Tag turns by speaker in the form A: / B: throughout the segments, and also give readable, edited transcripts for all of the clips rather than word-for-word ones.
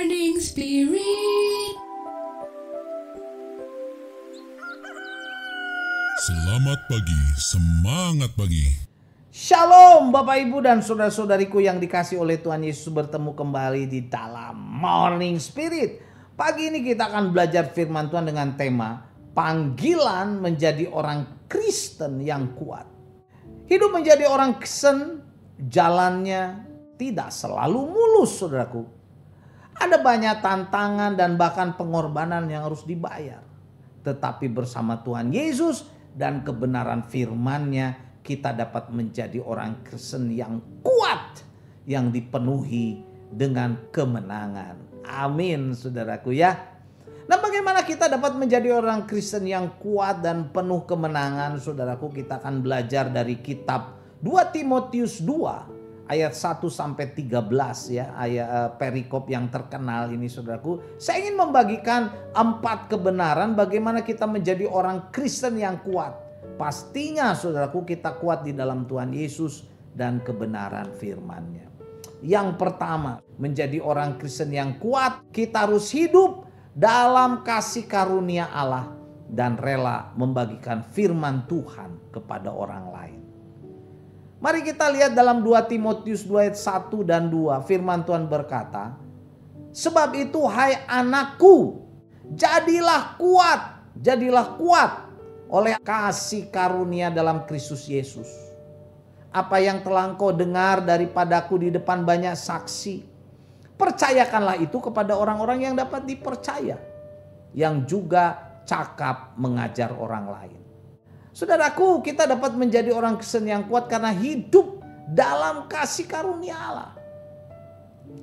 A: Morning Spirit.
B: Selamat pagi, semangat pagi.
C: Shalom Bapak Ibu dan saudara-saudariku yang dikasih oleh Tuhan Yesus, bertemu kembali di dalam Morning Spirit. Pagi ini kita akan belajar firman Tuhan dengan tema panggilan menjadi orang Kristen yang kuat. Hidup menjadi orang Kristen jalannya tidak selalu mulus, saudaraku. Ada banyak tantangan dan bahkan pengorbanan yang harus dibayar. Tetapi bersama Tuhan Yesus dan kebenaran firman-Nya, kita dapat menjadi orang Kristen yang kuat, yang dipenuhi dengan kemenangan. Amin, saudaraku ya. Nah, bagaimana kita dapat menjadi orang Kristen yang kuat dan penuh kemenangan, saudaraku? Kita akan belajar dari kitab 2 Timotius 2 ayat 1-13 ya, ayat perikop yang terkenal ini, saudaraku. Saya ingin membagikan 4 kebenaran bagaimana kita menjadi orang Kristen yang kuat. Pastinya, saudaraku, kita kuat di dalam Tuhan Yesus dan kebenaran firman-Nya. Yang pertama, menjadi orang Kristen yang kuat, kita harus hidup dalam kasih karunia Allah dan rela membagikan firman Tuhan kepada orang lain. Mari kita lihat dalam 2 Timotius 2 ayat 1 dan 2. Firman Tuhan berkata, "Sebab itu hai anakku, jadilah kuat oleh kasih karunia dalam Kristus Yesus. Apa yang telah engkau dengar daripadaku di depan banyak saksi, percayakanlah itu kepada orang-orang yang dapat dipercaya, yang juga cakap mengajar orang lain." Saudaraku, kita dapat menjadi orang Kristen yang kuat karena hidup dalam kasih karunia Allah.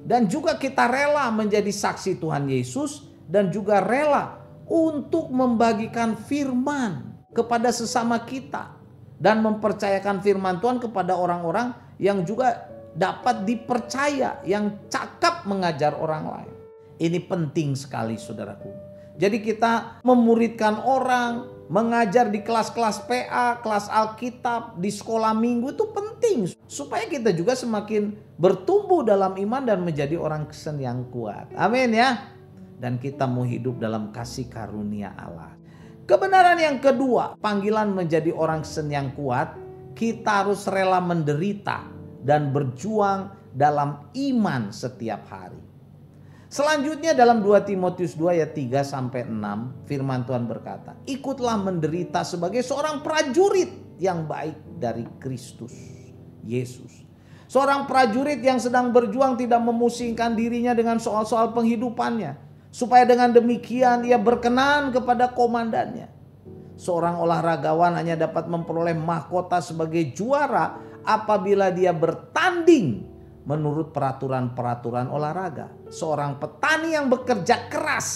C: Dan juga kita rela menjadi saksi Tuhan Yesus dan juga rela untuk membagikan firman kepada sesama kita dan mempercayakan firman Tuhan kepada orang-orang yang juga dapat dipercaya, yang cakap mengajar orang lain. Ini penting sekali, saudaraku. Jadi kita memuridkan orang, mengajar di kelas-kelas PA, kelas Alkitab, di sekolah minggu itu penting. Supaya kita juga semakin bertumbuh dalam iman dan menjadi orang Kristen yang kuat. Amin ya. Dan kita mau hidup dalam kasih karunia Allah. Kebenaran yang kedua, panggilan menjadi orang Kristen yang kuat, kita harus rela menderita dan berjuang dalam iman setiap hari. Selanjutnya dalam 2 Timotius 2 ayat 3-6 firman Tuhan berkata, "Ikutlah menderita sebagai seorang prajurit yang baik dari Kristus Yesus." Seorang prajurit yang sedang berjuang tidak memusingkan dirinya dengan soal-soal penghidupannya, supaya dengan demikian ia berkenan kepada komandannya. Seorang olahragawan hanya dapat memperoleh mahkota sebagai juara apabila dia bertanding menurut peraturan-peraturan olahraga. Seorang petani yang bekerja keras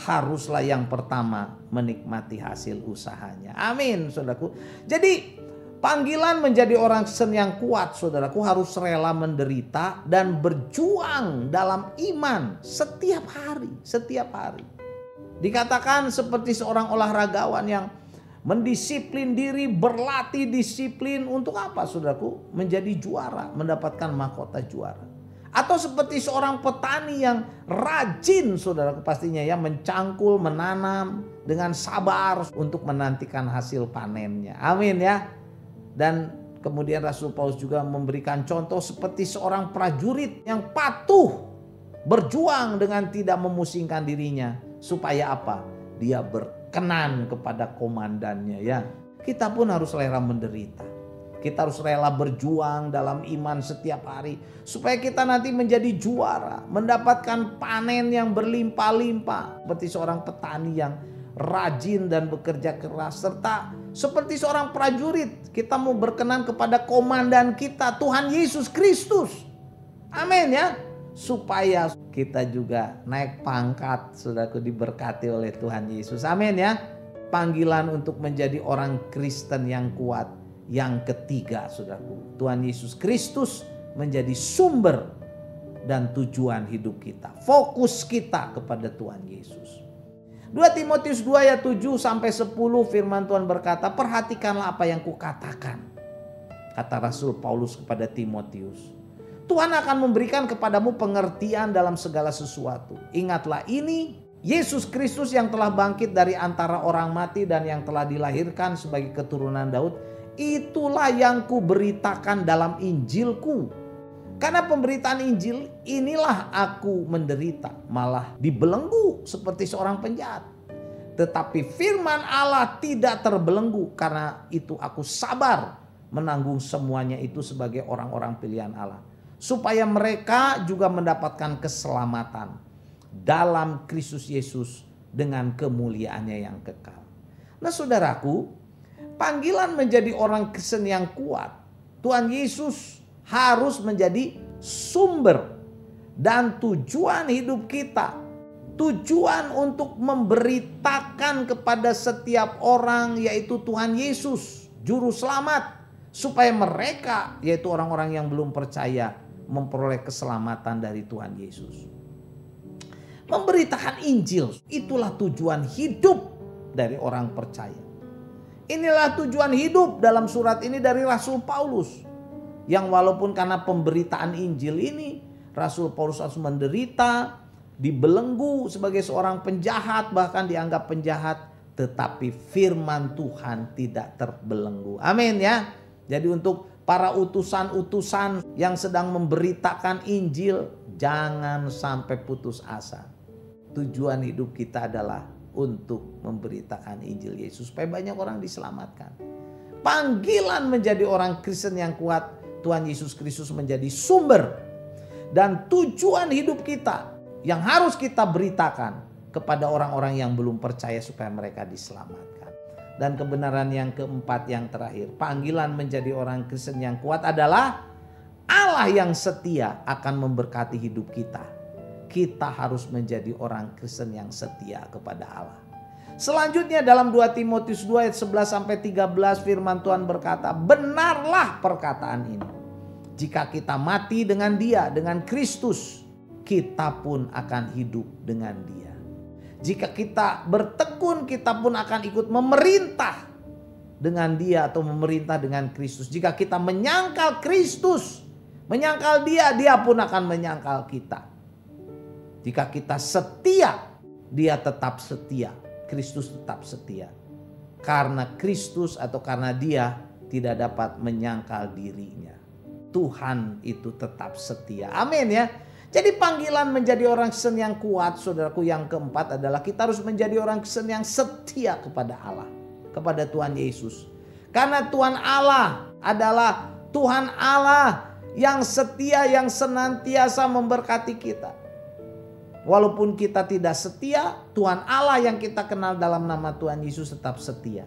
C: haruslah yang pertama menikmati hasil usahanya. Amin, saudaraku. Jadi panggilan menjadi orang Kristen yang kuat, saudaraku, harus rela menderita dan berjuang dalam iman setiap hari. Dikatakan seperti seorang olahragawan yang mendisiplin diri, berlatih disiplin untuk apa, saudaraku? Menjadi juara, mendapatkan mahkota juara. Atau seperti seorang petani yang rajin, saudaraku, pastinya ya, mencangkul, menanam dengan sabar untuk menantikan hasil panennya. Amin ya. Dan kemudian Rasul Paulus juga memberikan contoh seperti seorang prajurit yang patuh, berjuang dengan tidak memusingkan dirinya. Supaya apa? Dia berkenan kepada komandannya ya. Kita pun harus rela menderita. Kita harus rela berjuang dalam iman setiap hari. Supaya kita nanti menjadi juara. Mendapatkan panen yang berlimpah-limpah. Seperti seorang petani yang rajin dan bekerja keras. Serta seperti seorang prajurit. Kita mau berkenan kepada komandan kita, Tuhan Yesus Kristus. Amin ya. Supaya kita juga naik pangkat, saudaraku, diberkati oleh Tuhan Yesus. Amin ya. Panggilan untuk menjadi orang Kristen yang kuat. Yang ketiga, saudaraku, Tuhan Yesus Kristus menjadi sumber dan tujuan hidup kita. Fokus kita kepada Tuhan Yesus. 2 Timotius 2 ayat 7-10 firman Tuhan berkata, "Perhatikanlah apa yang kukatakan," kata Rasul Paulus kepada Timotius. Tuhan akan memberikan kepadamu pengertian dalam segala sesuatu. Ingatlah ini, Yesus Kristus yang telah bangkit dari antara orang mati dan yang telah dilahirkan sebagai keturunan Daud, itulah yang kuberitakan dalam Injilku. Karena pemberitaan Injil inilah aku menderita, malah dibelenggu seperti seorang penjahat. Tetapi firman Allah tidak terbelenggu, karena itu aku sabar menanggung semuanya itu sebagai orang-orang pilihan Allah. Supaya mereka juga mendapatkan keselamatan dalam Kristus Yesus dengan kemuliaannya yang kekal. Nah saudaraku, panggilan menjadi orang Kristen yang kuat, Tuhan Yesus harus menjadi sumber dan tujuan hidup kita. Tujuan untuk memberitakan kepada setiap orang, yaitu Tuhan Yesus, Juru Selamat. Supaya mereka, yaitu orang-orang yang belum percaya, memperoleh keselamatan dari Tuhan Yesus. Memberitakan Injil, itulah tujuan hidup dari orang percaya. Inilah tujuan hidup dalam surat ini dari Rasul Paulus. Yang walaupun karena pemberitaan Injil ini, Rasul Paulus harus menderita, dibelenggu sebagai seorang penjahat, bahkan dianggap penjahat, tetapi firman Tuhan tidak terbelenggu. Amin ya. Jadi untuk para utusan-utusan yang sedang memberitakan Injil, jangan sampai putus asa. Tujuan hidup kita adalah untuk memberitakan Injil Yesus supaya banyak orang diselamatkan. Panggilan menjadi orang Kristen yang kuat, Tuhan Yesus Kristus menjadi sumber dan tujuan hidup kita yang harus kita beritakan kepada orang-orang yang belum percaya supaya mereka diselamatkan. Dan kebenaran yang keempat, yang terakhir, panggilan menjadi orang Kristen yang kuat adalah Allah yang setia akan memberkati hidup kita. Kita harus menjadi orang Kristen yang setia kepada Allah. Selanjutnya dalam 2 Timotius 2 ayat 11 sampai 13 firman Tuhan berkata, benarlah perkataan ini. Jika kita mati dengan Dia, dengan Kristus, kita pun akan hidup dengan Dia. Jika kita bertekun, kita pun akan ikut memerintah dengan Dia atau memerintah dengan Kristus. Jika kita menyangkal Kristus, menyangkal Dia, Dia pun akan menyangkal kita. Jika kita setia, Dia tetap setia. Kristus tetap setia. Karena Kristus atau karena Dia tidak dapat menyangkal dirinya. Tuhan itu tetap setia. Amin ya. Jadi panggilan menjadi orang Kristen yang kuat, saudaraku, yang keempat adalah kita harus menjadi orang Kristen yang setia kepada Allah, kepada Tuhan Yesus. Karena Tuhan Allah adalah Tuhan Allah yang setia, yang senantiasa memberkati kita. Walaupun kita tidak setia, Tuhan Allah yang kita kenal dalam nama Tuhan Yesus tetap setia.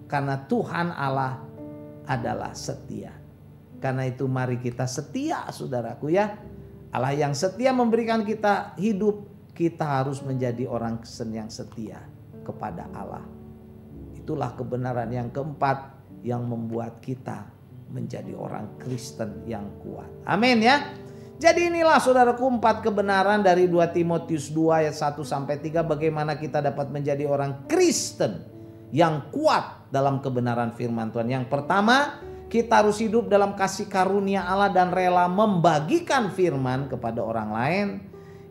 C: Karena Tuhan Allah adalah setia. Karena itu mari kita setia, saudaraku ya. Allah yang setia memberikan kita hidup, kita harus menjadi orang Kristen yang setia kepada Allah. Itulah kebenaran yang keempat yang membuat kita menjadi orang Kristen yang kuat. Amin ya. Jadi inilah saudaraku 4 kebenaran dari 2 Timotius 2 ayat 1 sampai 3 bagaimana kita dapat menjadi orang Kristen yang kuat dalam kebenaran firman Tuhan. Yang pertama, kita harus hidup dalam kasih karunia Allah dan rela membagikan firman kepada orang lain.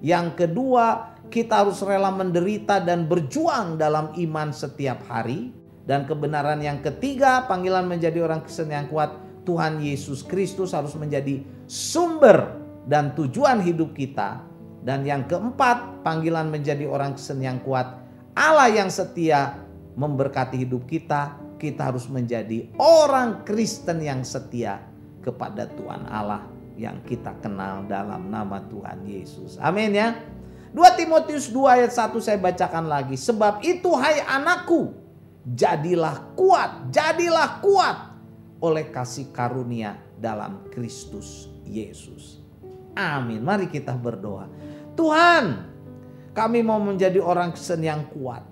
C: Yang kedua, kita harus rela menderita dan berjuang dalam iman setiap hari. Dan kebenaran yang ketiga, panggilan menjadi orang Kristen yang kuat, Tuhan Yesus Kristus harus menjadi sumber dan tujuan hidup kita. Dan yang keempat, panggilan menjadi orang Kristen yang kuat, Allah yang setia memberkati hidup kita. Kita harus menjadi orang Kristen yang setia kepada Tuhan Allah yang kita kenal dalam nama Tuhan Yesus. Amin ya. 2 Timotius 2 ayat 1 saya bacakan lagi. Sebab itu hai anakku, jadilah kuat oleh kasih karunia dalam Kristus Yesus. Amin. Mari kita berdoa. Tuhan, kami mau menjadi orang Kristen yang kuat.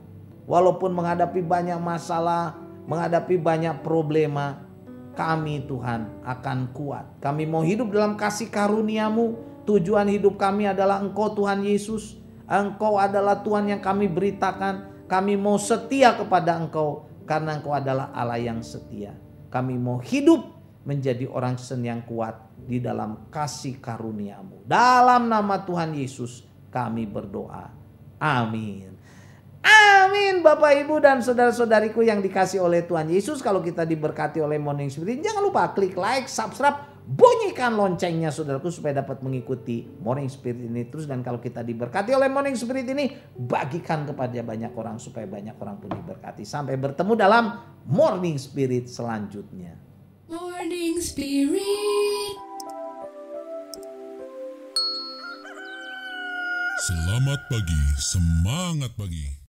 C: Walaupun menghadapi banyak masalah, menghadapi banyak problema, kami Tuhan akan kuat. Kami mau hidup dalam kasih karunia-Mu. Tujuan hidup kami adalah Engkau Tuhan Yesus. Engkau adalah Tuhan yang kami beritakan. Kami mau setia kepada Engkau karena Engkau adalah Allah yang setia. Kami mau hidup menjadi orang Kristen yang kuat di dalam kasih karunia-Mu. Dalam nama Tuhan Yesus kami berdoa. Amin. Amin Bapak Ibu dan saudara-saudariku yang dikasih oleh Tuhan Yesus. Kalau kita diberkati oleh Morning Spirit, jangan lupa klik like, subscribe, bunyikan loncengnya saudaraku supaya dapat mengikuti Morning Spirit ini terus. Dan kalau kita diberkati oleh Morning Spirit ini, bagikan kepada banyak orang supaya banyak orang pun diberkati. Sampai bertemu dalam Morning Spirit selanjutnya.
A: Morning Spirit.
B: Selamat pagi, semangat pagi.